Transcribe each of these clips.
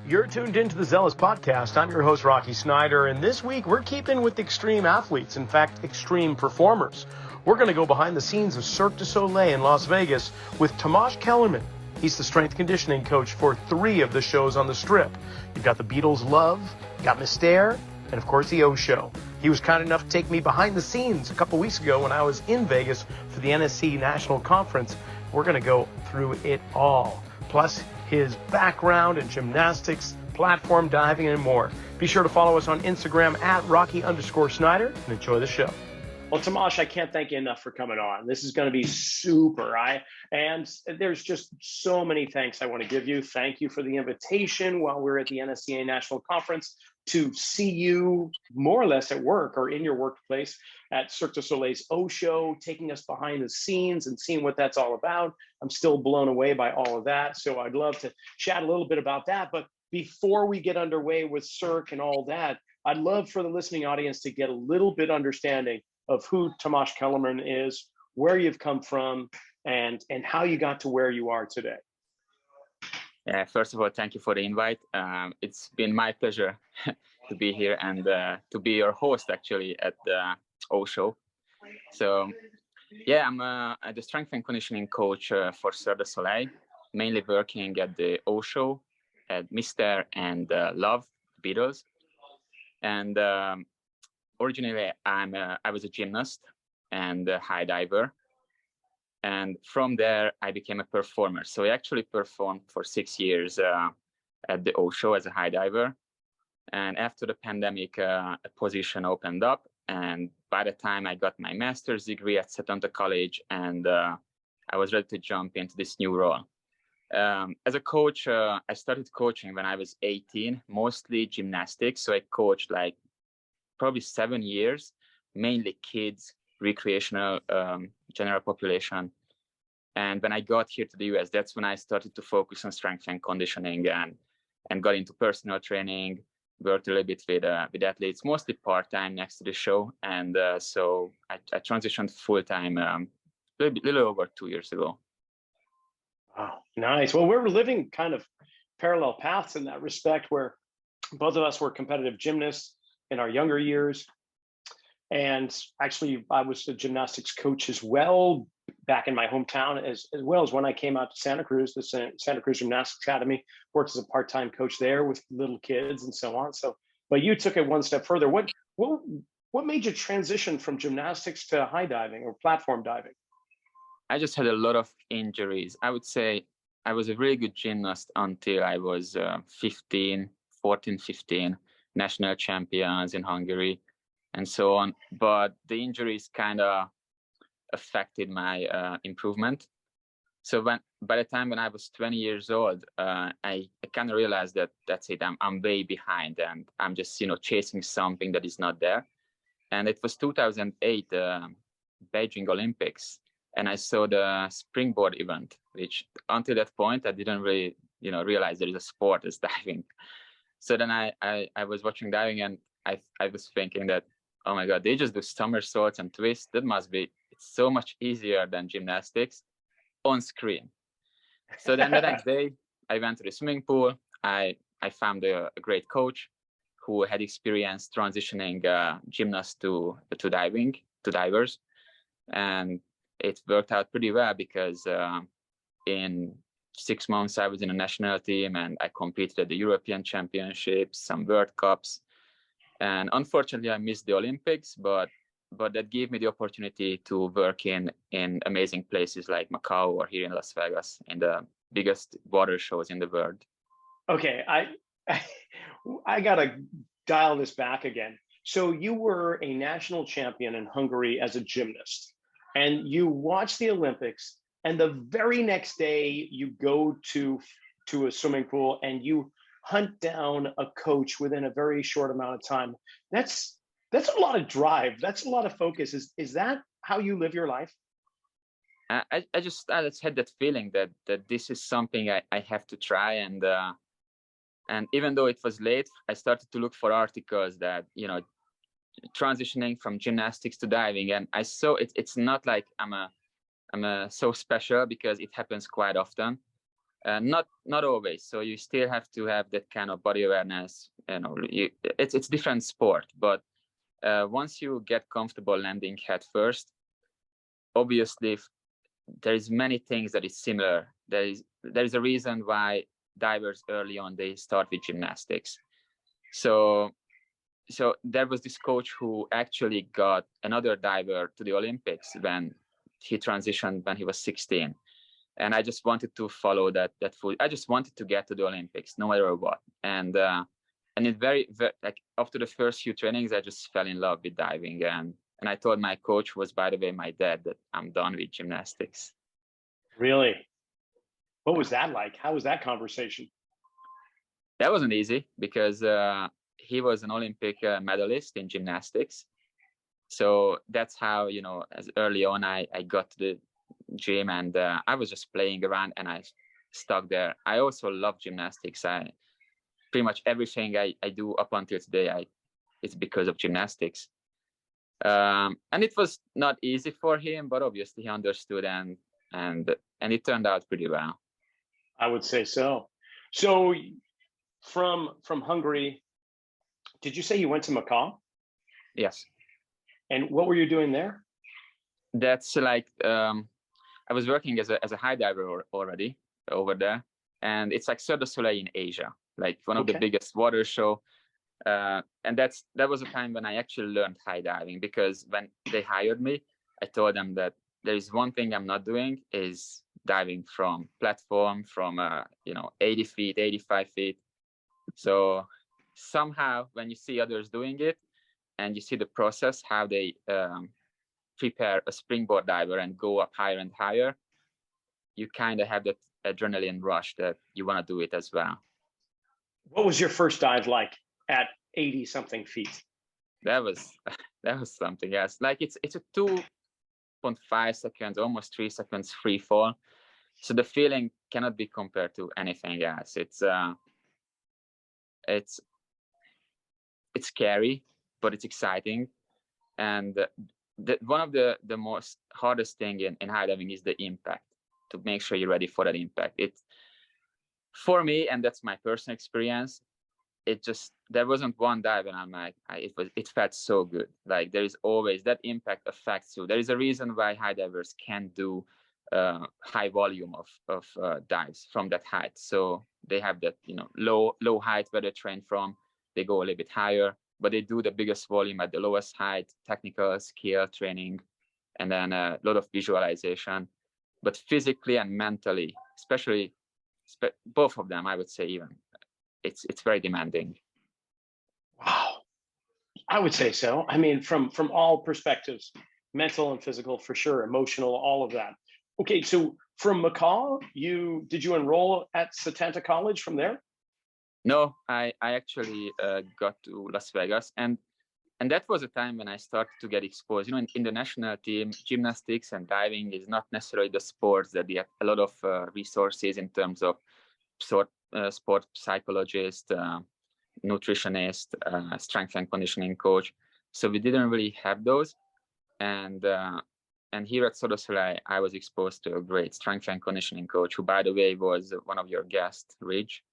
You're tuned into the Zealous Podcast. I'm your host, Rocky Snyder, and this week we're keeping with extreme athletes, in fact, extreme performers. We're going to go behind the scenes of Cirque du Soleil in Las Vegas with Tamas Kelemen. He's the strength conditioning coach for 3 of the shows on the Strip. You've got the Beatles' Love, you got Mystere, and of course the O Show. He was kind enough to take me behind the scenes a couple weeks ago when I was in Vegas for the NSC National Conference. We're going to go through it all. Plus his background in gymnastics, platform diving, and more. Be sure to follow us on Instagram at Rocky_Snyder and enjoy the show. Well, Tamas, I can't thank you enough for coming on. This is going to be super. And there's just so many thanks I want to give you. Thank you for the invitation while we're at the NSCA National Conference to see you more or less at work or in your workplace at Cirque du Soleil's O Show, taking us behind the scenes and seeing what that's all about. I'm still blown away by all of that. So I'd love to chat a little bit about that. But before we get underway with Cirque and all that, I'd love for the listening audience to get a little bit understanding of who Tamas Kelemen is, where you've come from, and how you got to where you are today. Yeah, first of all, thank you for the invite. It's been my pleasure to be here and to be your host, actually, at the O Show. So, yeah, I'm the strength and conditioning coach for Cirque du Soleil, mainly working at the O Show, at Mystere and Love, Beatles. And originally, I was a gymnast and a high diver. And from there, I became a performer. So I actually performed for 6 years at the O Show as a high diver. And after the pandemic, a position opened up. And by the time I got my master's degree at Setanta College, and I was ready to jump into this new role. As a coach, I started coaching when I was 18, mostly gymnastics. So I coached like probably 7 years, mainly kids, recreational, general population. And when I got here to the US, that's when I started to focus on strength and conditioning and got into personal training, worked a little bit with athletes, mostly part-time next to the show. And so I transitioned full-time a little over 2 years ago. Wow, nice. Well, we're living kind of parallel paths in that respect, where both of us were competitive gymnasts in our younger years. And actually, I was a gymnastics coach as well back in my hometown, as well as when I came out to Santa Cruz, the Santa Cruz Gymnastics Academy, worked as a part-time coach there with little kids and so on. So, but you took it one step further. What made you transition from gymnastics to high diving or platform diving? I just had a lot of injuries. I would say I was a really good gymnast until I was 15, national champions in Hungary and so on. But the injuries kind of affected my improvement. So by the time when I was 20 years old, I kind of realized that that's it. I'm way behind, and I'm just chasing something that is not there. And it was 2008 Beijing Olympics, and I saw the springboard event, which until that point I didn't really realize there is a sport as diving. So then I was watching diving, and I was thinking that, oh my God, they just do somersaults and twists. That must be, it's so much easier than gymnastics on screen. So then the next day, I went to the swimming pool. I found a great coach who had experience transitioning gymnasts to divers. And it worked out pretty well because in 6 months, I was in a national team and I competed at the European Championships, some World Cups. And unfortunately, I missed the Olympics, but that gave me the opportunity to work in amazing places like Macau or here in Las Vegas, in the biggest water shows in the world. Okay, I gotta dial this back again. So you were a national champion in Hungary as a gymnast, and you watched the Olympics, and the very next day you go to a swimming pool and you hunt down a coach within a very short amount of time. That's a lot of drive. That's a lot of focus. Is that how you live your life? I just had that feeling that this is something I have to try. And even though it was late, I started to look for articles that, transitioning from gymnastics to diving. And I saw it's not like I'm so special, because it happens quite often. Not always. So you still have to have that kind of body awareness. It's different sport, but once you get comfortable landing head first, obviously there is many things that is similar. There is a reason why divers early on they start with gymnastics. So there was this coach who actually got another diver to the Olympics when he transitioned when he was 16. And I just wanted to follow that foot. I just wanted to get to the Olympics no matter what. And it very like after the first few trainings, I just fell in love with diving. And I told my coach, who was by the way my dad, that I'm done with gymnastics. Really? What was that like? How was that conversation? That wasn't easy because he was an Olympic medalist in gymnastics. So that's how, as early on, I got to the gym, and I was just playing around and I stuck there. I also love gymnastics. Pretty much everything I do up until today, it's because of gymnastics. And it was not easy for him, but obviously he understood, and it turned out pretty well. I would say so. So from Hungary, did you say you went to Macau? Yes. And what were you doing there? That's like I was working as a high diver already over there, and it's like Cirque du Soleil in Asia, like one of the biggest water show. And that was a time when I actually learned high diving, because when they hired me, I told them that there is one thing I'm not doing is diving from platform from 80 feet, 85 feet. So somehow when you see others doing it and you see the process, how they prepare a springboard diver and go up higher and higher, you kind of have that adrenaline rush that you want to do it as well. What was your first dive like at 80 something feet? That was something else. Like it's a 2.5 seconds, almost 3 seconds free fall. So the feeling cannot be compared to anything else. It's scary, but it's exciting. And one of the most hardest thing in high diving is the impact, to make sure you're ready for that impact. For me, and that's my personal experience, there wasn't one dive and I'm like, it felt so good. Like there is always that impact affects you. There is a reason why high divers can do high volume of dives from that height. So they have that low height where they train from. They go a little bit higher, but they do the biggest volume at the lowest height, technical skill training, and then a lot of visualization. But physically and mentally, especially both of them, I would say even, it's very demanding. Wow, I would say so. I mean, from all perspectives, mental and physical for sure, emotional, all of that. Okay, so from Macau, did you enroll at Setanta College from there? No, I actually got to Las Vegas, and that was a time when I started to get exposed. In the national team, gymnastics and diving is not necessarily the sports that get a lot of resources in terms of sport psychologist, nutritionist, strength and conditioning coach. So we didn't really have those. And here at Cirque du Soleil, I was exposed to a great strength and conditioning coach, who, by the way, was one of your guests, Ridge.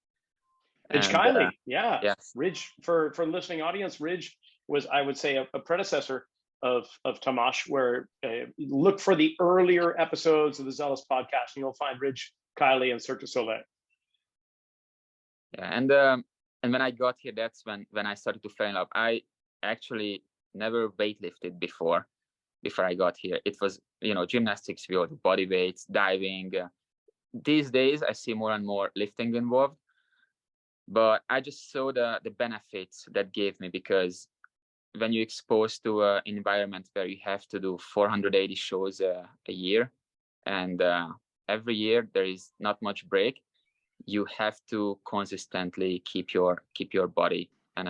Ridge Kiley, yeah. Yes. Ridge, for listening audience, Ridge was, I would say, a predecessor of Tamas, where look for the earlier episodes of the Zealous podcast and you'll find Ridge Kiley and Cirque du Soleil. Yeah, and when I got here, that's when I started to fall in love. I actually never weightlifted before I got here. It was, gymnastics, we all do body weights, diving. These days, I see more and more lifting involved. But I just saw the benefits that gave me, because when you're exposed to an environment where you have to do 480 shows a year, and every year there is not much break, you have to consistently keep your body in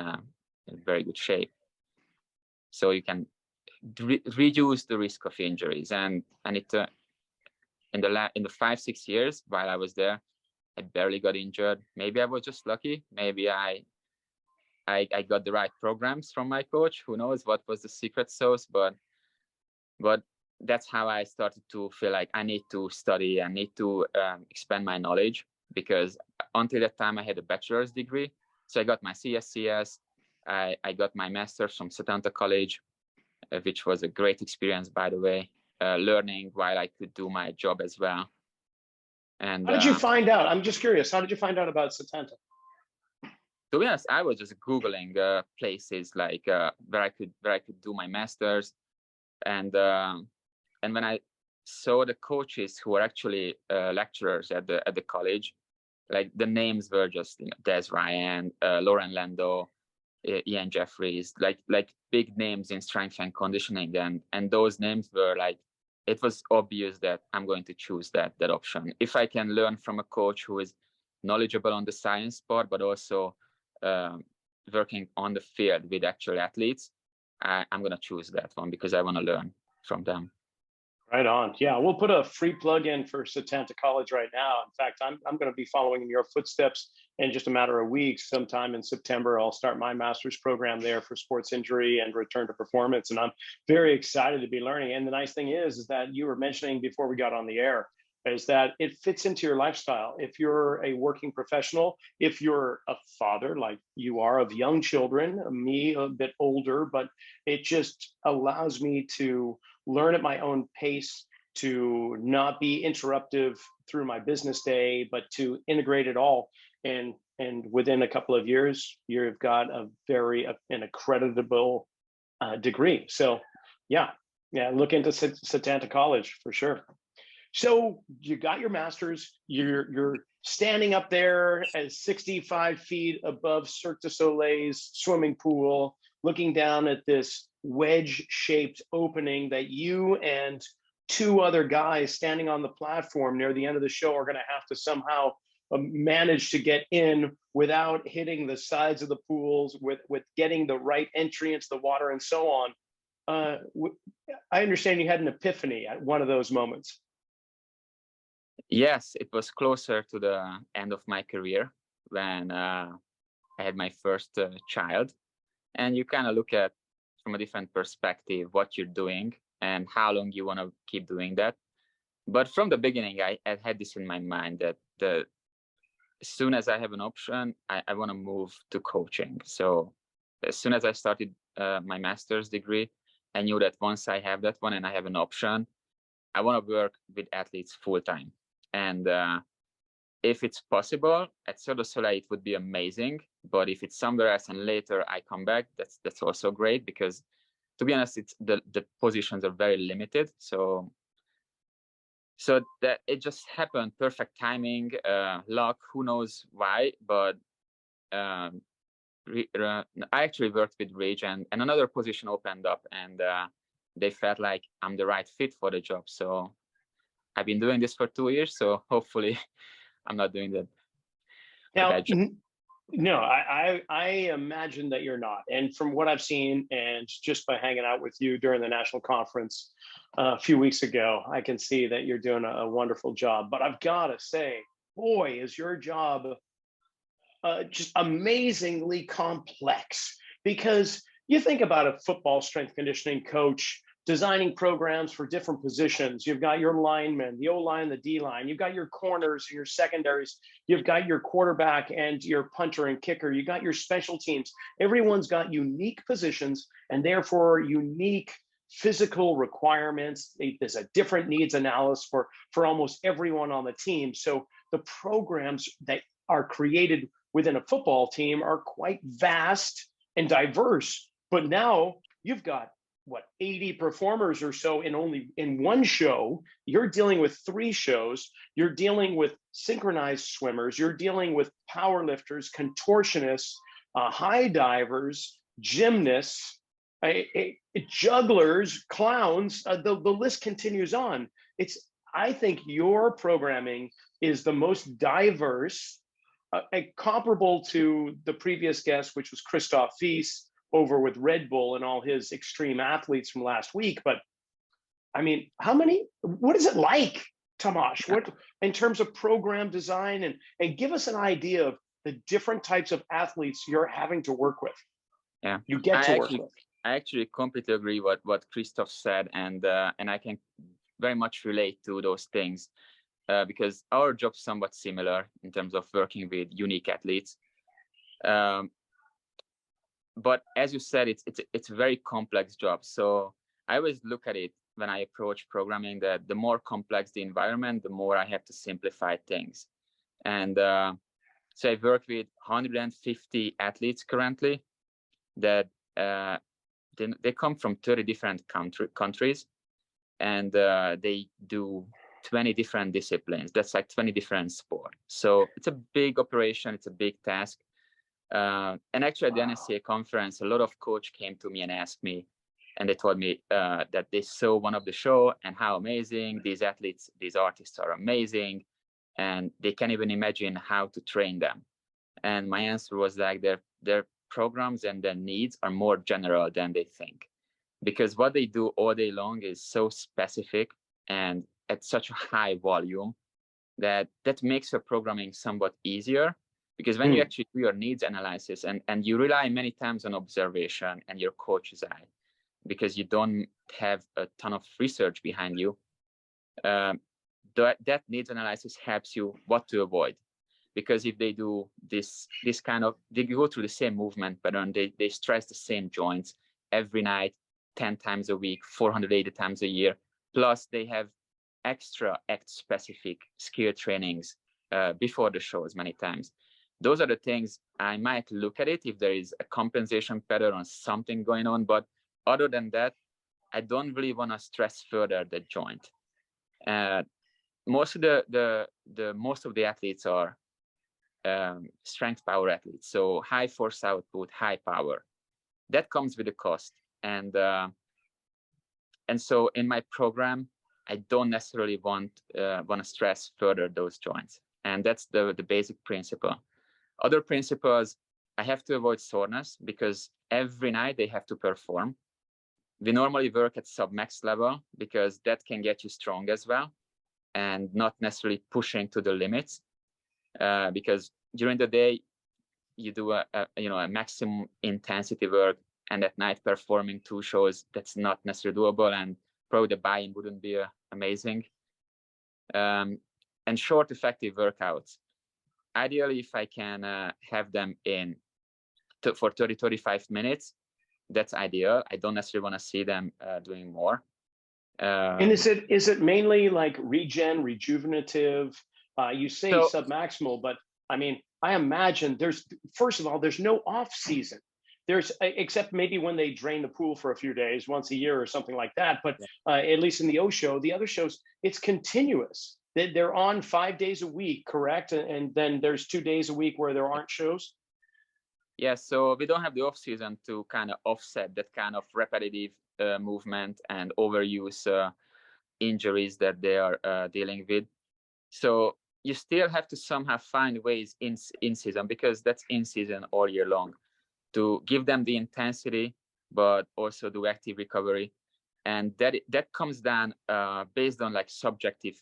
very good shape, so you can reduce the risk of injuries. And it in the 5-6 years while I was there, I barely got injured. Maybe I was just lucky. Maybe I got the right programs from my coach. Who knows what was the secret sauce? But that's how I started to feel like I need to study. I need to expand my knowledge, because until that time I had a bachelor's degree. So I got my CSCS, I got my master's from Setanta College, which was a great experience, by the way, learning while I could do my job as well. And how did you find out? I'm just curious. How did you find out about Setanta? To be honest, I was just Googling places like where I could do my master's, and when I saw the coaches who were actually lecturers at the college, like the names were just Des Ryan, Lauren Lando, Ian Jeffries, like big names in strength and conditioning, and those names were like, it was obvious that I'm going to choose that option. If I can learn from a coach who is knowledgeable on the science part, but also working on the field with actual athletes, I'm going to choose that one because I want to learn from them. Right on. Yeah, we'll put a free plug in for Setanta College right now. In fact, I'm going to be following in your footsteps in just a matter of weeks. Sometime in September, I'll start my master's program there for sports injury and return to performance. And I'm very excited to be learning. And the nice thing is that you were mentioning before we got on the air, is that it fits into your lifestyle. If you're a working professional, if you're a father like you are of young children, me a bit older, but it just allows me to learn at my own pace, to not be interruptive through my business day, but to integrate it all. And within a couple of years, you've got an accreditable degree. So yeah, look into Setanta College for sure. So you got your master's, you're standing up there at 65 feet above Cirque du Soleil's swimming pool, looking down at this wedge-shaped opening that you and two other guys standing on the platform near the end of the show are going to have to somehow manage to get in without hitting the sides of the pools, with getting the right entry into the water and so on. I understand you had an epiphany at one of those moments. Yes, it was closer to the end of my career when I had my first child. And you kind of look at from a different perspective what you're doing and how long you want to keep doing that. But from the beginning, I had this in my mind that as soon as I have an option, I want to move to coaching. So as soon as I started my master's degree, I knew that once I have that one and I have an option, I want to work with athletes full time. And if it's possible at Cirque du Soleil, it would be amazing. But if it's somewhere else and later I come back, that's also great, because to be honest, it's the positions are very limited. So that it just happened, perfect timing, luck, who knows why. But I actually worked with Ridge and another position opened up, and they felt like I'm the right fit for the job. So I've been doing this for 2 years, so hopefully I'm not doing that. Now, no, I imagine that you're not. And from what I've seen, and just by hanging out with you during the national conference a few weeks ago, I can see that you're doing a wonderful job. But I've got to say, boy, is your job just amazingly complex. Because you think about a football strength conditioning coach designing programs for different positions. You've got your linemen, the O-line, the D-line. You've got your corners, your secondaries. You've got your quarterback and your punter and kicker. You got your special teams. Everyone's got unique positions and therefore unique physical requirements. There's a different needs analysis for almost everyone on the team. So the programs that are created within a football team are quite vast and diverse. But now you've got 80 performers or so in one show. You're dealing with 3 shows. You're dealing with synchronized swimmers. You're dealing with power lifters, contortionists, high divers, gymnasts, jugglers, clowns. The list continues on. I think your programming is the most diverse, comparable to the previous guest, which was Christoph Wies, over with Red Bull and all his extreme athletes from last week. But I mean, what is it like, Tamas? What, in terms of program design, and give us an idea of the different types of athletes you're having to work with. Yeah, you get to work with. I actually completely agree what Christoph said, and I can very much relate to those things. because our job's somewhat similar in terms of working with unique athletes. But as you said, it's a very complex job. So I always look at it when I approach programming that the more complex the environment, the more I have to simplify things. And so I work with 150 athletes currently that they come from 30 different countries, and they do 20 different disciplines. That's like 20 different sports. So it's a big operation. It's a big task. And actually at the NSCA conference, a lot of coach came to me and asked me, and they told me that they saw one of the show and how amazing these athletes, these artists are amazing, and they can't even imagine how to train them. And my answer was like their programs and their needs are more general than they think, because what they do all day long is so specific and at such a high volume that makes your programming somewhat easier. Because when you actually do your needs analysis and you rely many times on observation and your coach's eye, because you don't have a ton of research behind you, that needs analysis helps you what to avoid. Because if they do this kind of, they go through the same movement pattern, they stress the same joints every night, 10 times a week, 480 times a year, plus they have extra act-specific skill trainings before the shows many times. Those are the things I might look at it if there is a compensation pattern or something going on. But other than that, I don't really want to stress further the joint. Most of the athletes are strength power athletes, so high force output, high power. That comes with a cost, and so in my program, I don't necessarily want to stress further those joints, and that's the basic principle. Other principles, I have to avoid soreness because every night they have to perform. We normally work at sub-max level because that can get you strong as well, and not necessarily pushing to the limits. Because during the day you do a maximum intensity work, and at night performing 2 shows, that's not necessarily doable, and probably the buy-in wouldn't be amazing. And short, effective workouts. Ideally, if I can have them in for 30-35 minutes, that's ideal. I don't necessarily want to see them doing more. And is it mainly like rejuvenative? You say submaximal, but I mean, I imagine first of all, there's no off season. There's except maybe when they drain the pool for a few days, once a year or something like that. But at least in the O show, the other shows, it's continuous. They're on 5 days a week, correct? And then there's 2 days a week where there aren't shows. Yeah, so we don't have the off season to kind of offset that kind of repetitive movement and overuse injuries that they are dealing with. So you still have to somehow find ways in season, because that's in season all year long, to give them the intensity, but also do active recovery. And that comes down based on like subjective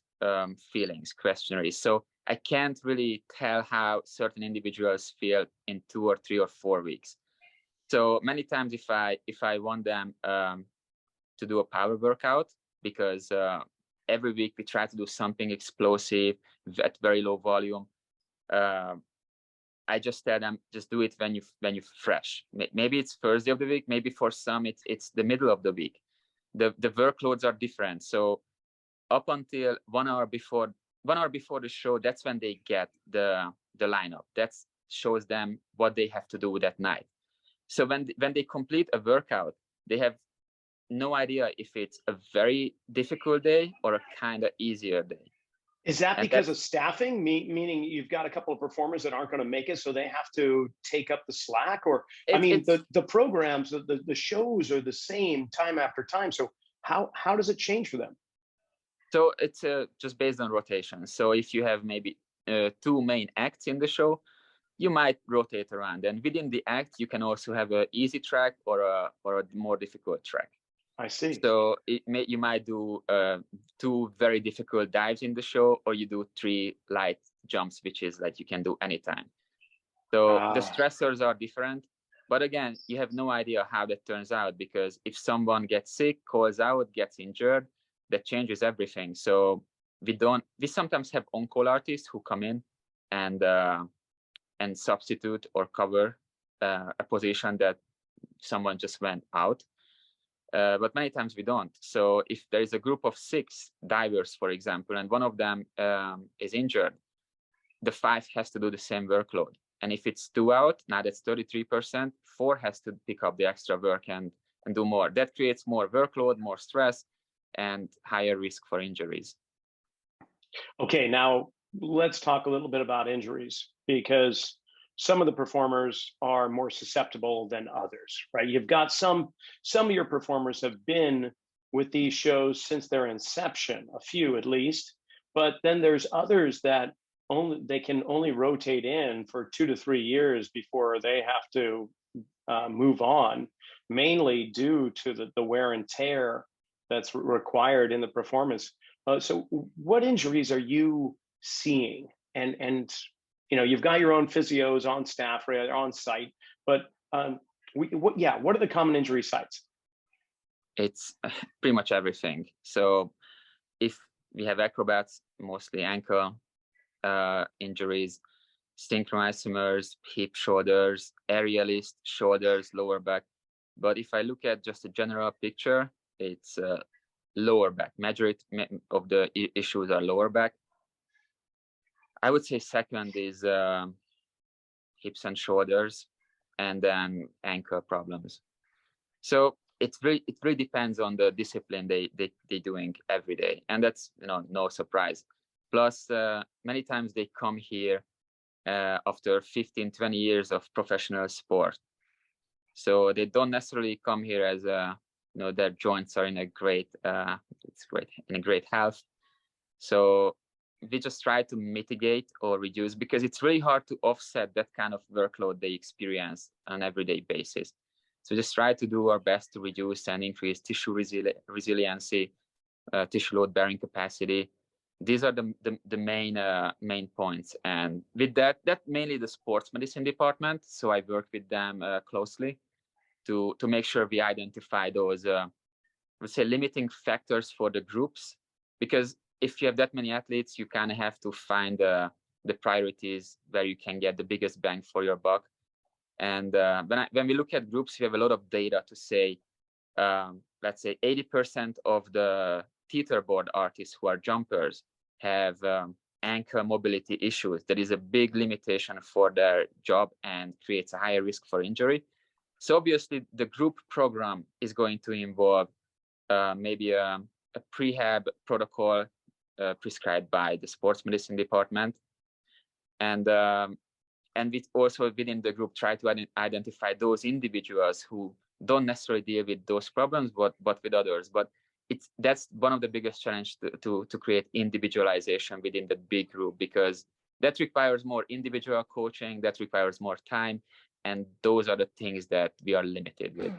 feelings, questionnaires. So I can't really tell how certain individuals feel in 2 or 3 or 4 weeks. So many times if I want them to do a power workout, because every week we try to do something explosive at very low volume, I just tell them, just do it when you're fresh. Maybe it's first day of the week, maybe for some it's the middle of the week. The workloads are different. So up until 1 hour before the show, that's when they get the lineup. That shows them what they have to do that night. So when they complete a workout, they have no idea if it's a very difficult day or a kind of easier day. Is that because of staffing, meaning you've got a couple of performers that aren't going to make it, so they have to take up the slack? Or the programs, the shows are the same time after time. So how does it change for them? So it's just based on rotation. So if you have maybe 2 main acts in the show, you might rotate around, and within the act you can also have an easy track or a more difficult track. I see. So you might do 2 very difficult dives in the show, or you do 3 light jumps, which is like you can do anytime. So the stressors are different, but again, you have no idea how that turns out, because if someone gets sick, calls out, gets injured, that changes everything. So we sometimes have on-call artists who come in and substitute or cover a position that someone just went out. But many times we don't. So if there is a group of 6 divers, for example, and one of them is injured, the 5 has to do the same workload. And if it's 2 out, now that's 33%, 4 has to pick up the extra work and do more. That creates more workload, more stress, and higher risk for injuries. Okay, now let's talk a little bit about injuries, because some of the performers are more susceptible than others, right? You've got some of your performers have been with these shows since their inception, a few at least, but then there's others that they can only rotate in for 2 to 3 years before they have to move on, mainly due to the wear and tear that's required in the performance. So what injuries are you seeing? And you've got your own physios on staff or on site, but what are the common injury sites? It's pretty much everything. So if we have acrobats, mostly ankle injuries, synchronized swimmers, hip, shoulders, aerialists, shoulders, lower back. But if I look at just a general picture, it's lower back. Majority of the issues are lower back. I would say second is hips and shoulders, and then ankle problems. So it really depends on the discipline they're doing every day, and that's no surprise. Plus, many times they come here after 15-20 years of professional sport, so they don't necessarily come here as their joints are in a great health. So we just try to mitigate or reduce, because it's really hard to offset that kind of workload they experience on an everyday basis. So just try to do our best to reduce and increase tissue resiliency, tissue load bearing capacity. These are the main points. And with that mainly the sports medicine department. So I work with them closely to make sure we identify those, let's say, limiting factors for the groups, because if you have that many athletes, you kind of have to find the priorities where you can get the biggest bang for your buck. And when we look at groups, we have a lot of data to say, let's say 80% of the teeterboard artists who are jumpers have ankle mobility issues. That is a big limitation for their job and creates a higher risk for injury. So obviously the group program is going to involve maybe a prehab protocol prescribed by the sports medicine department, and we also within the group try to identify those individuals who don't necessarily deal with those problems, but with others. But that's one of the biggest challenges to create individualization within the big group, because that requires more individual coaching, that requires more time, and those are the things that we are limited with.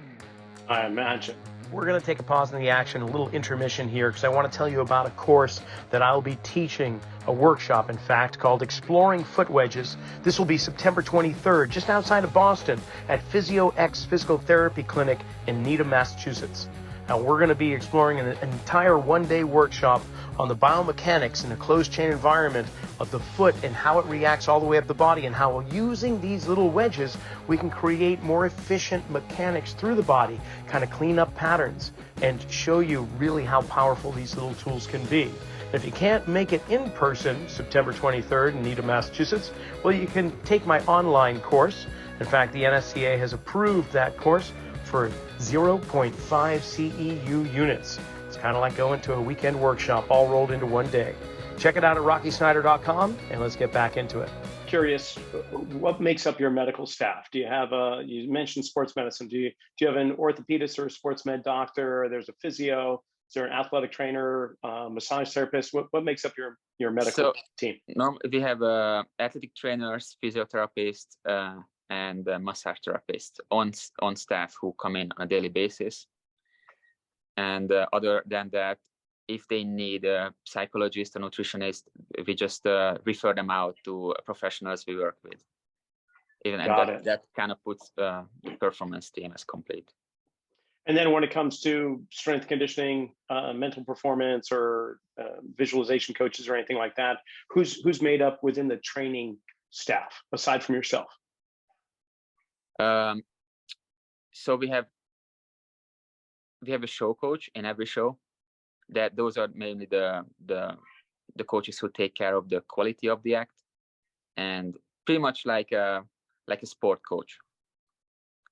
I imagine. We're going to take a pause in the action, a little intermission here, because I want to tell you about a course that I'll be teaching, a workshop, in fact, called Exploring Foot Wedges. This will be September 23rd, just outside of Boston, at Physio X Physical Therapy Clinic in Needham, Massachusetts. Now, we're going to be exploring an entire one-day workshop on the biomechanics in a closed chain environment of the foot and how it reacts all the way up the body, and how using these little wedges we can create more efficient mechanics through the body, kind of clean up patterns and show you really how powerful these little tools can be. If you can't make it in person September 23rd in Needham, Massachusetts, well, you can take my online course. In fact, the NSCA has approved that course for 0.5 CEU units. It's kind of like going to a weekend workshop all rolled into one day. Check it out at rockysnyder.com, and let's get back into it. Curious, what makes up your medical staff? Do you have you mentioned sports medicine. Do you have an orthopedist or a sports med doctor? There's a physio. Is there an athletic trainer, massage therapist? What makes up your medical team? We have athletic trainers, physiotherapists, and massage therapists on staff who come in on a daily basis. And other than that, if they need a psychologist, a nutritionist, we just refer them out to professionals we work with. That kind of puts the performance team as complete. And then when it comes to strength conditioning, mental performance, or visualization coaches or anything like that, who's made up within the training staff aside from yourself? Um, so we have a show coach in every show. That those are mainly the coaches who take care of the quality of the act, and pretty much like a sport coach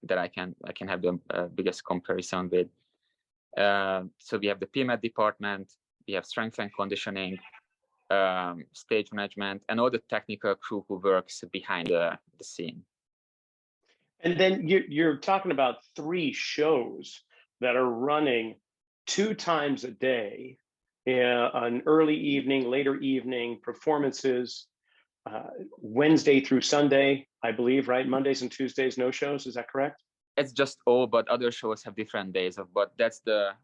that I can have the biggest comparison with. So we have the PMAT department, we have strength and conditioning, stage management, and all the technical crew who works behind the scene. And then you're talking about 3 shows that are running 2 times a day, an early evening, later evening performances, Wednesday through Sunday, I believe, right? Mondays and Tuesdays, no shows. Is that correct? It's just all, but other shows have different days of. But that's the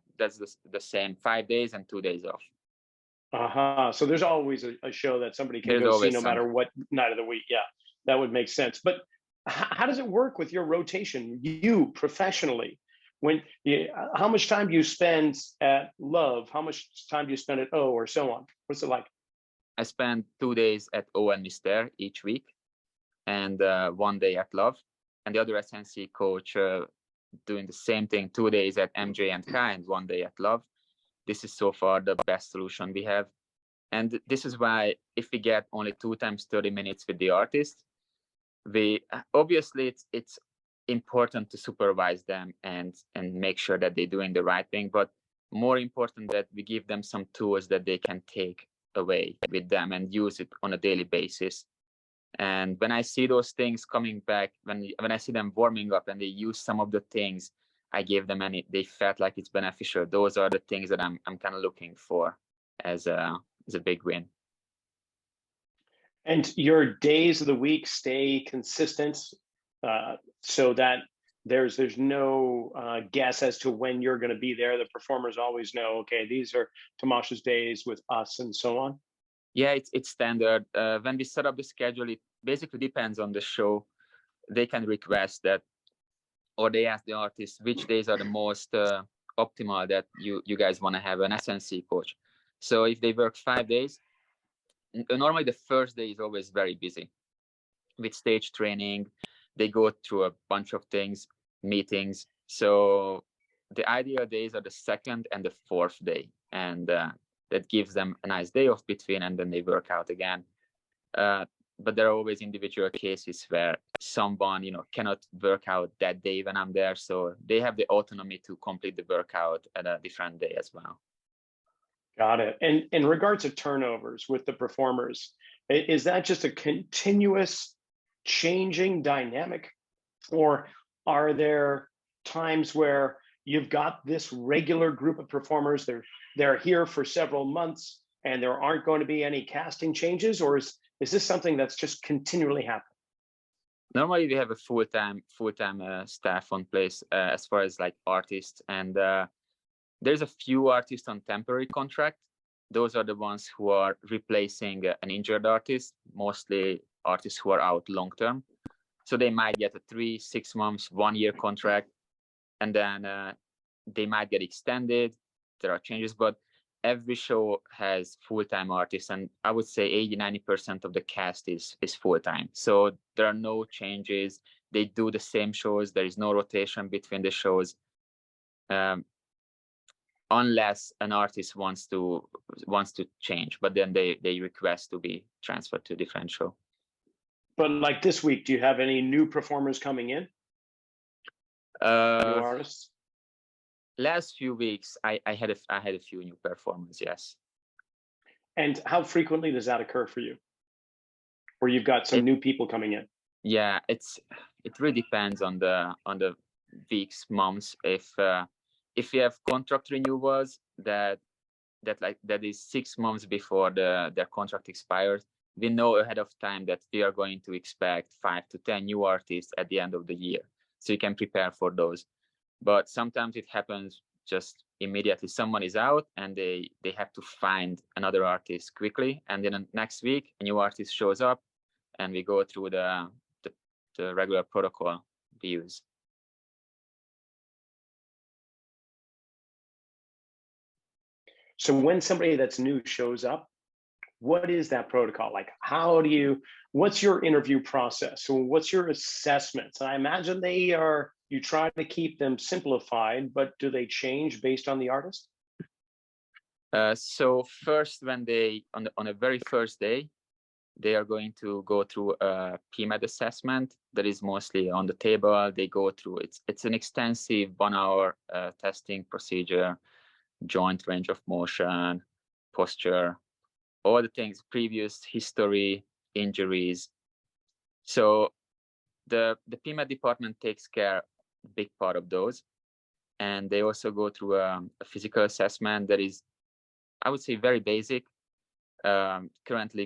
same 5 days and 2 days off. So there's always a show that somebody can There's go see always no some. matter what night of the week. Yeah, that would make sense. But how does it work with your rotation, you professionally? How much time do you spend at Love? How much time do you spend at O, or so on? What's it like? I spend 2 days at O and Mister each week, and 1 day at Love, and the other SNC coach doing the same thing, 2 days at MJ and Kai and 1 day at Love. This is so far the best solution we have. And this is why if we get only 2 times 30 minutes with the artist, we obviously it's important to supervise them and make sure that they're doing the right thing, but more important that we give them some tools that they can take away with them and use it on a daily basis. And when I see those things coming back, when I see them warming up and they use some of the things I gave them and they felt like it's beneficial, those are the things that I'm kind of looking for as a big win. And your days of the week stay consistent, so that there's no guess as to when you're going to be there. The performers always know, okay, these are Tamas's days with us, and so on. Yeah, it's standard. When we set up the schedule, it basically depends on the show. They can request that, or they ask the artist which days are the most optimal that you guys want to have an SNC coach. So if they work 5 days, normally the first day is always very busy with stage training. They go through a bunch of things, meetings. So the ideal days are the second and the fourth day, and that gives them a nice day off between, and then they work out again. But there are always individual cases where someone cannot work out that day when I'm there, so they have the autonomy to complete the workout at a different day as well. Got it. And in regards to turnovers with the performers, is that just a continuous changing dynamic, or are there times where you've got this regular group of performers, they're here for several months and there aren't going to be any casting changes, or is this something that's just continually happening? Normally we have a full-time staff on place as far as like artists, and there's a few artists on temporary contract. Those are the ones who are replacing an injured artist, mostly artists who are out long term. So they might get a 3, 6 months, 1 year contract, and then they might get extended. There are changes, but every show has full-time artists, and I would say 80-90% of the cast is full-time. So there are no changes. They do the same shows. There is no rotation between the shows. Unless an artist wants to change, but then they request to be transferred to a different show. But like this week, do you have any new performers coming in? New artists? Last few weeks, I had a few new performers, yes. And how frequently does that occur for you, where you've got some new people coming in? Yeah, it really depends on the weeks, months. If you have contract renewals that is 6 months before their contract expires, we know ahead of time that we are going to expect 5 to 10 new artists at the end of the year, so you can prepare for those. But sometimes it happens just immediately. Someone is out and they have to find another artist quickly, and then next week a new artist shows up and we go through the regular protocol we use. So when somebody that's new shows up, what is that protocol? Like, what's your interview process? So what's your assessments? I imagine you try to keep them simplified, but do they change based on the artist? So first, when they on the very first day, they are going to go through a PMAD assessment that is mostly on the table. They go through it's an extensive 1 hour testing procedure, joint range of motion, posture, all the things, previous history, injuries. So the PMAD department takes care a big part of those, and they also go through a physical assessment that is, I would say, very basic. Currently,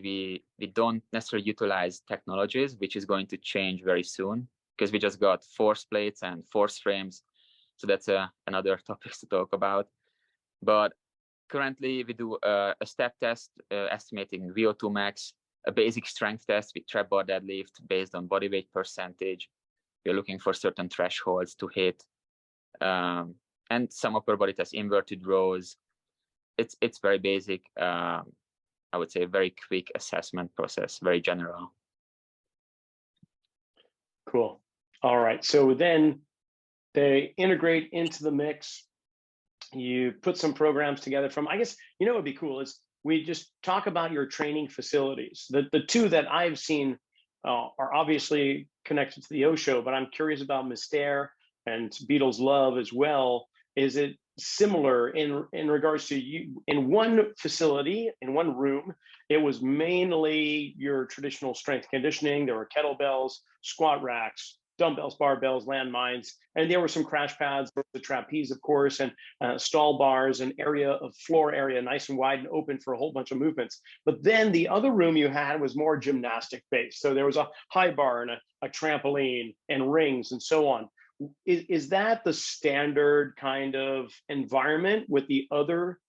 we don't necessarily utilize technologies, which is going to change very soon because we just got force plates and force frames. So that's another topic to talk about. But currently, we do a step test estimating VO2 max, a basic strength test with trap bar deadlift based on body weight percentage. We're looking for certain thresholds to hit, and some upper body tests, inverted rows. It's very basic. I would say a very quick assessment process, very general. Cool. All right. So then they integrate into the mix. You put some programs together from, I guess, what would be cool is we just talk about your training facilities. The two that I've seen are obviously connected to the O show, but I'm curious about Mystère and Beatles Love as well. Is it similar in regards to you in one facility, in one room? It was mainly your traditional strength conditioning. There were kettlebells, squat racks, dumbbells, barbells, landmines, and there were some crash pads, the trapeze, of course, and stall bars, an area of floor area nice and wide and open for a whole bunch of movements. But then the other room you had was more gymnastic based. So there was a high bar and a trampoline and rings and so on. Is that the standard kind of environment with the other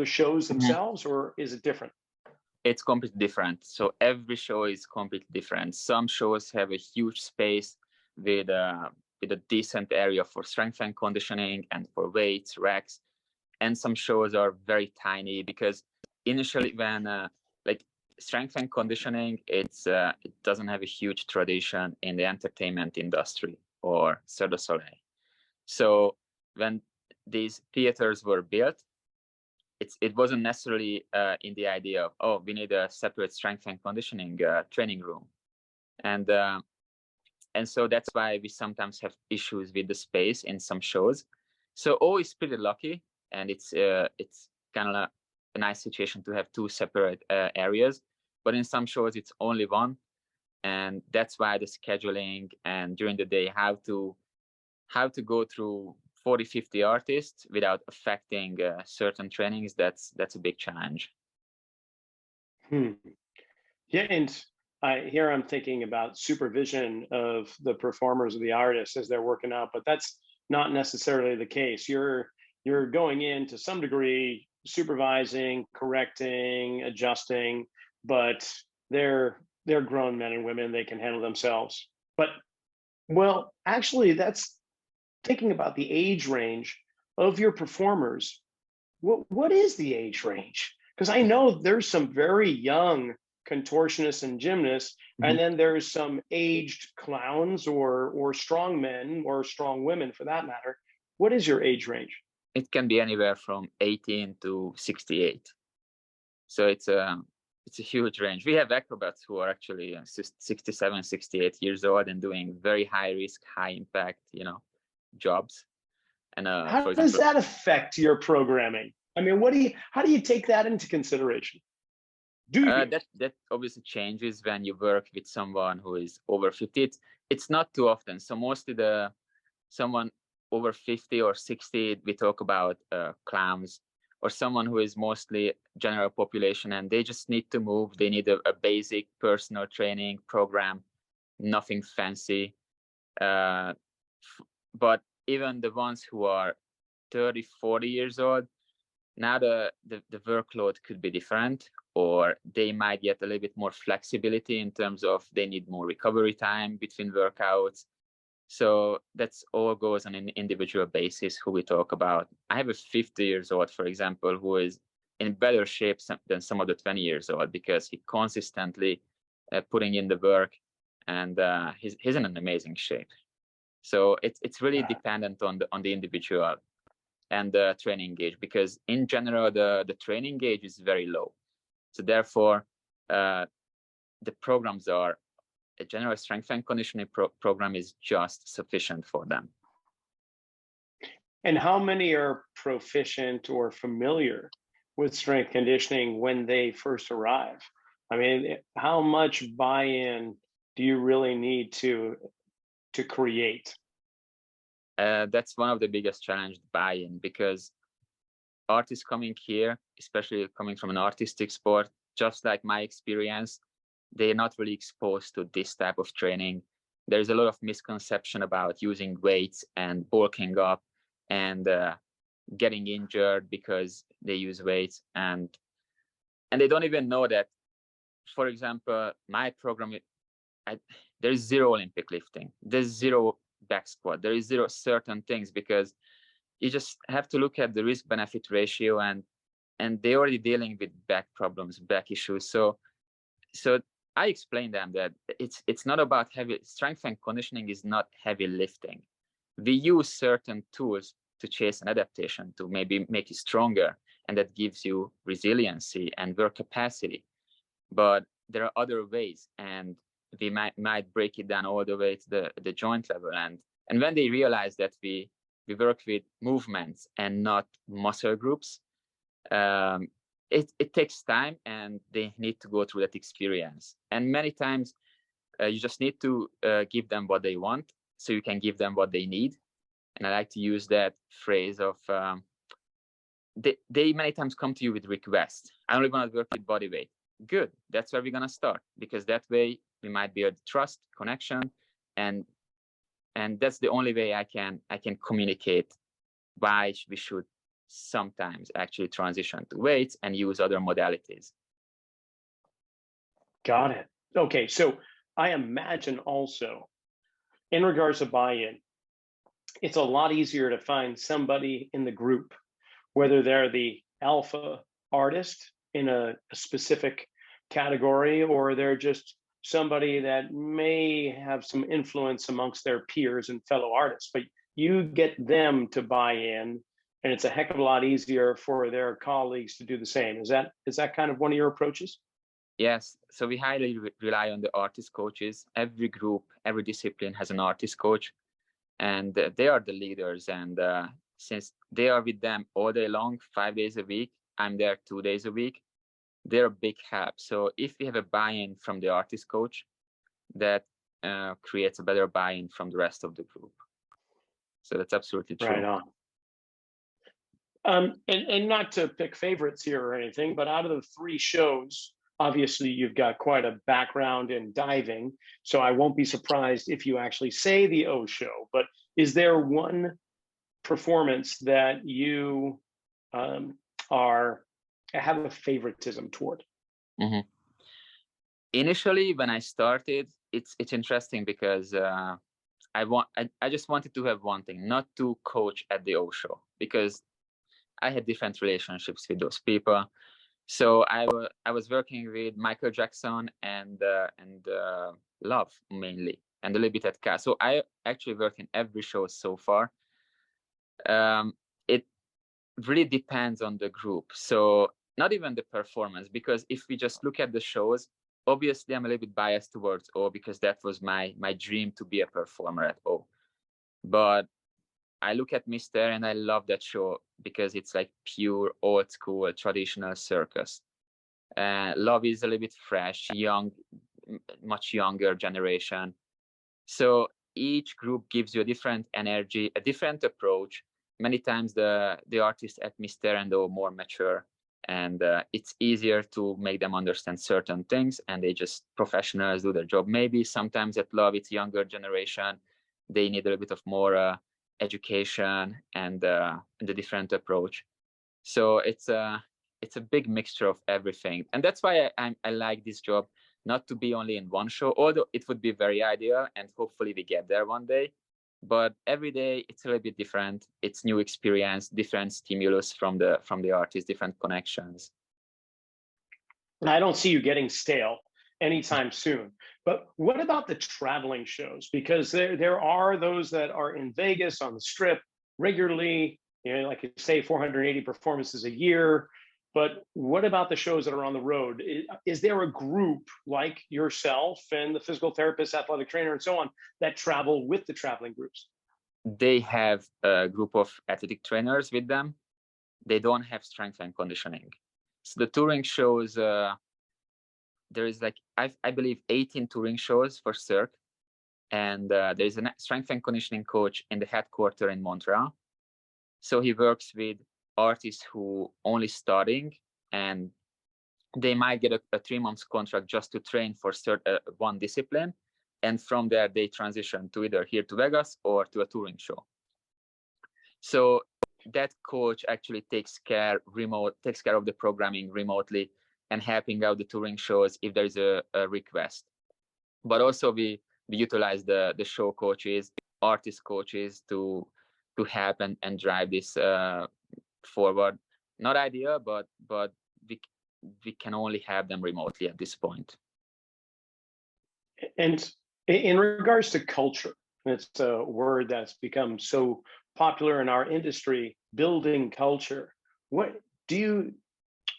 shows themselves, or is it different? It's completely different. So every show is completely different. Some shows have a huge space with a decent area for strength and conditioning and for weights, racks, and some shows are very tiny because initially when like strength and conditioning, it doesn't have a huge tradition in the entertainment industry or Cirque du Soleil. So when these theaters were built, it wasn't necessarily in the idea of, oh, we need a separate strength and conditioning training room, and so that's why we sometimes have issues with the space in some shows. So always pretty lucky, and it's kind of a nice situation to have two separate areas. But in some shows it's only one, and that's why the scheduling and during the day how to go through 40-50 artists without affecting certain trainings, that's a big challenge. Yeah, and here I'm thinking about supervision of the performers or the artists as they're working out, but that's not necessarily the case. You're going in to some degree supervising, correcting, adjusting, but they're grown men and women. They can handle themselves. But well, actually, that's thinking about the age range of your performers. What is the age range? Because I know there's some very young contortionists and gymnasts, and then there's some aged clowns or strong men or strong women for that matter. What is your age range? It can be anywhere from 18 to 68. So it's a huge range. We have acrobats who are actually 67, 68 years old and doing very high risk, high impact, jobs. And how does that affect your programming? I mean, how do you take that into consideration? Do you? That obviously changes when you work with someone who is over 50. It's not too often. So mostly someone over 50 or 60, we talk about clowns, or someone who is mostly general population and they just need to move. They need a basic personal training program, nothing fancy. But even the ones who are 30, 40 years old, now the workload could be different, or they might get a little bit more flexibility in terms of they need more recovery time between workouts. So that's all goes on an individual basis who we talk about. I have a 50 years old, for example, who is in better shape than some of the 20 years old because he consistently putting in the work, and he's in an amazing shape. So it's really dependent on the individual and the training gauge, because in general the training gauge is very low. So therefore, the programs are a general strength and conditioning program is just sufficient for them. And how many are proficient or familiar with strength conditioning when they first arrive? I mean, how much buy-in do you really need to create? That's one of the biggest challenges, buy-in, because artists coming here, especially coming from an artistic sport, just like my experience, they're not really exposed to this type of training. There's a lot of misconception about using weights and bulking up and getting injured because they use weights, and they don't even know that, for example, my program, there's zero Olympic lifting, there's zero back squat, there is zero certain things, because you just have to look at the risk benefit ratio, and they're already dealing with back problems, back issues. So I explained them that it's not about heavy strength and conditioning is not heavy lifting. We use certain tools to chase an adaptation to maybe make you stronger, and that gives you resiliency and work capacity. But there are other ways, and we might break it down all the way to the joint level. And when they realize that we work with movements and not muscle groups, it takes time, and they need to go through that experience. And many times you just need to give them what they want so you can give them what they need. And I like to use that phrase of they many times come to you with requests. I only want to work with body weight. Good, that's where we're going to start, because that way we might build trust, connection, and that's the only way I can communicate why we should sometimes actually transition to weights and use other modalities. Got it. Okay, so I imagine also, in regards to buy-in, it's a lot easier to find somebody in the group, whether they're the alpha artist in a specific category, or they're just somebody that may have some influence amongst their peers and fellow artists, but you get them to buy in, and it's a heck of a lot easier for their colleagues to do the same. Is that kind of one of your approaches? Yes, so we highly rely on the artist coaches. Every group, every discipline has an artist coach, and they are the leaders. And since they are with them all day long, 5 days a week, I'm there 2 days a week, they're a big help. So if we have a buy-in from the artist coach, that creates a better buy-in from the rest of the group. So that's absolutely true. Right on. And not to pick favorites here or anything, but out of the 3 shows, obviously you've got quite a background in diving, so I won't be surprised if you actually say the O show. But is there one performance that you have a favoritism toward? Mm-hmm. Initially, when I started, it's interesting because I just wanted to have one thing, not to coach at the O show, because I had different relationships with those people. So I was working with Michael Jackson and Love mainly, and a little bit at Cass. So I actually worked in every show so far. It really depends on the group. So not even the performance, because if we just look at the shows, obviously I'm a little bit biased towards O, because that was my dream to be a performer at O. But I look at Mr. and I love that show because it's like pure old school traditional circus. Love is a little bit fresh, young, much younger generation. So each group gives you a different energy, a different approach. Many times the artists at Mr. and O more mature, and it's easier to make them understand certain things, and they just professionals do their job. Maybe sometimes at Love it's younger generation, they need a little bit of more education and the different approach. So it's a big mixture of everything, and that's why I like this job, not to be only in one show, although it would be very ideal, and hopefully we get there one day. but every day it's a little bit different. It's new experience, different stimulus from the artist, different connections. I don't see you getting stale anytime soon. But what about the traveling shows? Because there are those that are in Vegas on the Strip regularly, like you say, 480 performances a year. But what about the shows that are on the road? Is there a group like yourself and the physical therapist, athletic trainer, and so on that travel with the traveling groups? They have a group of athletic trainers with them. They don't have strength and conditioning. So the touring shows, there is like, I believe 18 touring shows for Cirque. And there's a strength and conditioning coach in the headquarters in Montreal. So he works with artists who only starting, and they might get a 3-month contract just to train for one discipline. And from there, they transition to either here to Vegas or to a touring show. So that coach actually takes care of the programming remotely and helping out the touring shows if there's a request. But also we utilize the show coaches, artist coaches to help and drive this forward. Not ideal, but we can only have them remotely at this point. And in regards to culture, it's a word that's become so popular in our industry, building culture. What do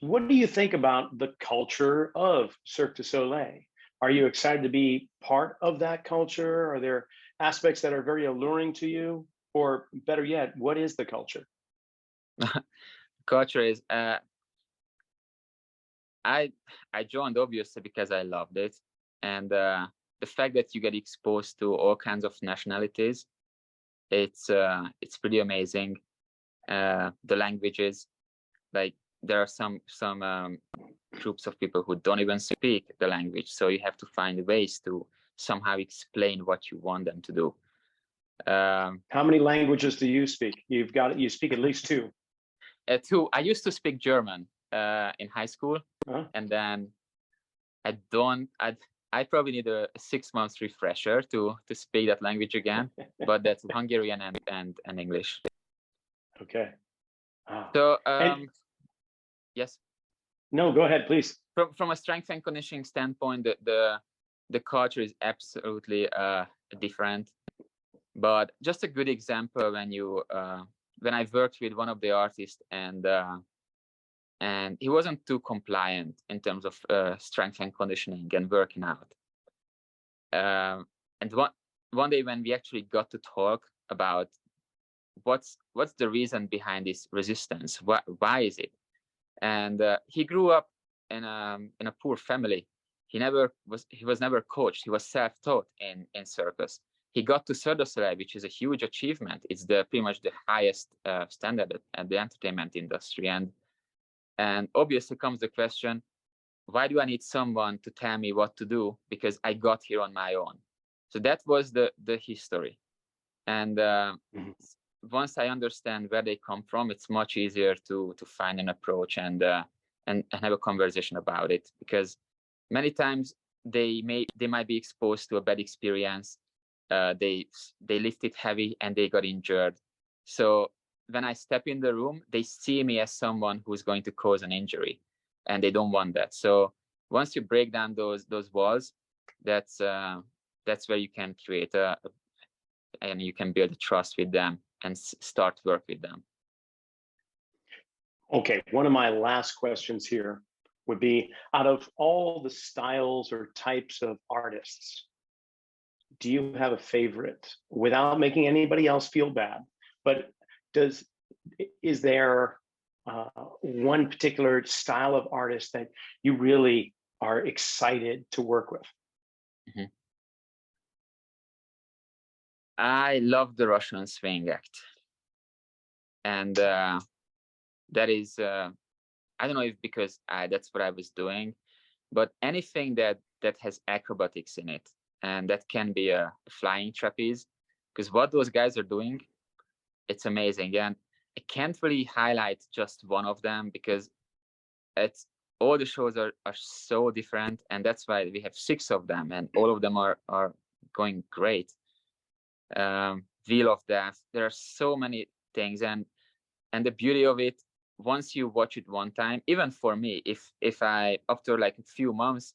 you think about the culture of Cirque du Soleil? Are you excited to be part of that culture? Are there aspects that are very alluring to you? Or better yet, what is the culture? Culture is, I joined obviously because I loved it. And the fact that you get exposed to all kinds of nationalities, it's pretty amazing. The languages, like there are some groups of people who don't even speak the language, so you have to find ways to somehow explain what you want them to do. How many languages do you speak? You speak at least two. Two. I used to speak German in high school, and then I probably need a 6 months refresher to speak that language again. But that's Hungarian and English. Okay. So yes. No, go ahead, please. From a strength and conditioning standpoint, the culture is absolutely different. But just a good example, when I worked with one of the artists, and he wasn't too compliant in terms of strength and conditioning and working out. And one day when we actually got to talk about what's the reason behind this resistance, why is it? And he grew up in a poor family. He was never coached. He was self-taught in circus. He got to Cirque du Soleil, which is a huge achievement. It's pretty much the highest standard at the entertainment industry. And obviously comes the question, why do I need someone to tell me what to do? Because I got here on my own. So that was the history. And once I understand where they come from, it's much easier to find an approach and have a conversation about it. Because many times they might be exposed to a bad experience. They lifted heavy and they got injured. So when I step in the room, they see me as someone who's going to cause an injury, and they don't want that. So once you break down those walls, that's where you can create and you can build a trust with them and start work with them. Okay, one of my last questions here would be, out of all the styles or types of artists, do you have a favorite without making anybody else feel bad? But is there one particular style of artist that you really are excited to work with? Mm-hmm. I love the Russian swing act. And that is, I don't know if because that's what I was doing, but anything that has acrobatics in it, and that can be a flying trapeze, because what those guys are doing, it's amazing. And I can't really highlight just one of them because all the shows are so different, and that's why we have 6 of them, and all of them are going great. Wheel of Death. There are so many things, and the beauty of it, once you watch it one time, even for me, if I, after like a few months,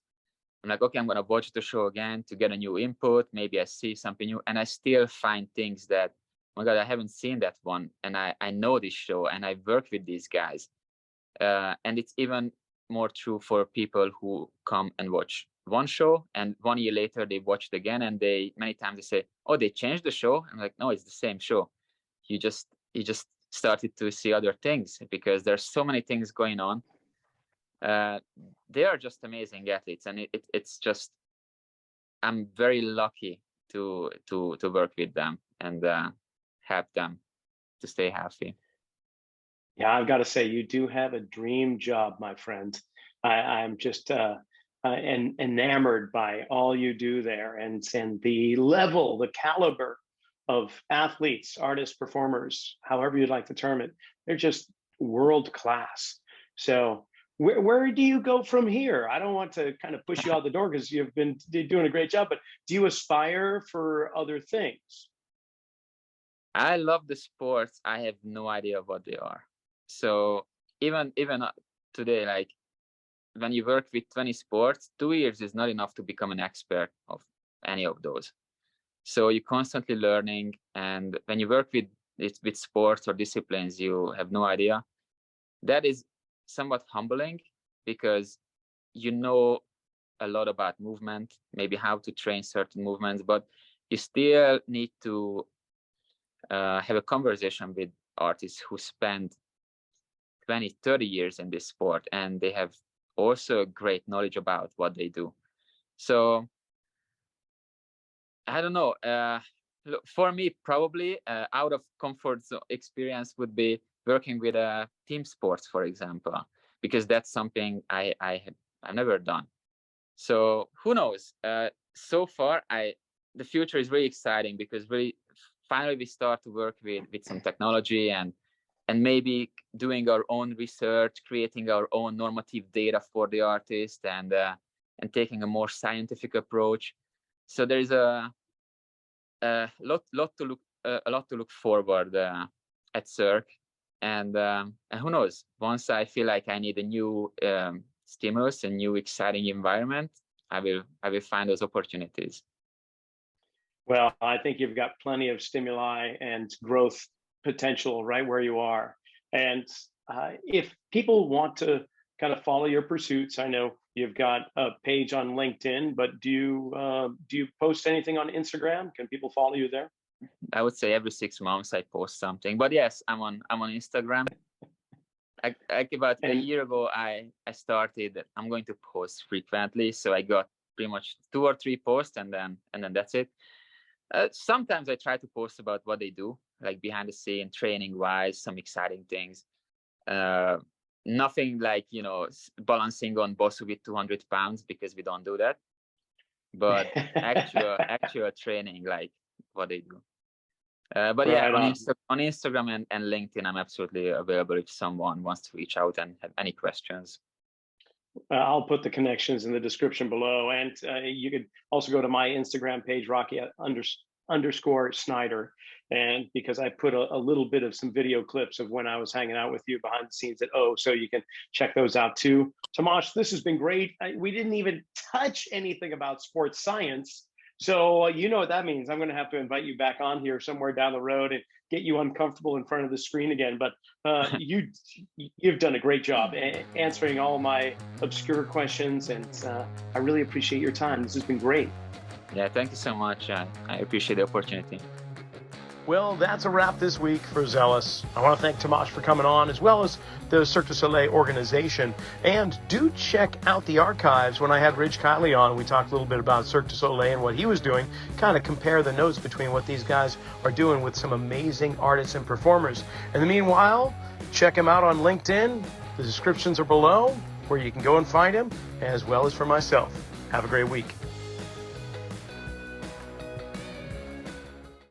I'm like, okay, I'm gonna watch the show again to get a new input. Maybe I see something new, and I still find things that, oh my God, I haven't seen that one, and I know this show, and I work with these guys, and it's even more true for people who come and watch one show, and 1 year later they watch it again, and many times they say, oh, they changed the show. I'm like, no, it's the same show. You just started to see other things, because there's so many things going on. They are just amazing athletes, and it's just, I'm very lucky to work with them and help them to stay healthy. Yeah, I've got to say, you do have a dream job, my friend. I'm just enamored by all you do there, and the level, the caliber of athletes, artists, performers, however you'd like to term it. They're just world class. So where do you go from here? I don't want to kind of push you out the door, because you've been doing a great job, but do you aspire for other things? I love the sports. I have no idea what they are. So even today, like when you work with 20 sports, 2 years is not enough to become an expert of any of those. So you're constantly learning, and when you work with sports or disciplines you have no idea, that is somewhat humbling, because you know a lot about movement, maybe how to train certain movements, but you still need to have a conversation with artists who spend 20, 30 years in this sport, and they have also great knowledge about what they do. So I don't know. Look, for me, probably out of comfort zone experience would be working with team sports, for example, because that's something I've never done. So who knows? So far, the future is really exciting, because really finally we start to work with some technology, and maybe doing our own research, creating our own normative data for the artist, and taking a more scientific approach. So there is a lot to look forward at Cirque, and who knows? Once I feel like I need a new stimulus, a new exciting environment, I will find those opportunities. Well, I think you've got plenty of stimuli and growth potential right where you are. And if people want to kind of follow your pursuits, I know you've got a page on LinkedIn, but do you post anything on Instagram? Can people follow you there? I would say every 6 months I post something, but yes, I'm on Instagram. About a year ago, I started. I'm going to post frequently, so I got pretty much 2 or 3 posts, and then that's it. Sometimes I try to post about what they do, like behind the scene, training wise, some exciting things. Nothing like, balancing on Bosu with 200 pounds, because we don't do that. But actual training, like what they do. But yeah, on Instagram and LinkedIn, I'm absolutely available if someone wants to reach out and have any questions. I'll put the connections in the description below, and you could also go to my Instagram page, Rocky_Snyder, and because I put a little bit of some video clips of when I was hanging out with you behind the scenes at O, so you can check those out too. Tamas, this has been great. We didn't even touch anything about sports science, so you know what that means. I'm going to have to invite you back on here somewhere down the road and get you uncomfortable in front of the screen again. But you've done a great job answering all my obscure questions, and I really appreciate your time. This has been great. Yeah, thank you so much. I appreciate the opportunity. Well, that's a wrap this week for Zealous. I want to thank Tamas for coming on, as well as the Cirque du Soleil organization. And do check out the archives. When I had Ridge Kiley on, we talked a little bit about Cirque du Soleil and what he was doing, kind of compare the notes between what these guys are doing with some amazing artists and performers. In the meanwhile, check him out on LinkedIn. The descriptions are below, where you can go and find him, as well as for myself. Have a great week.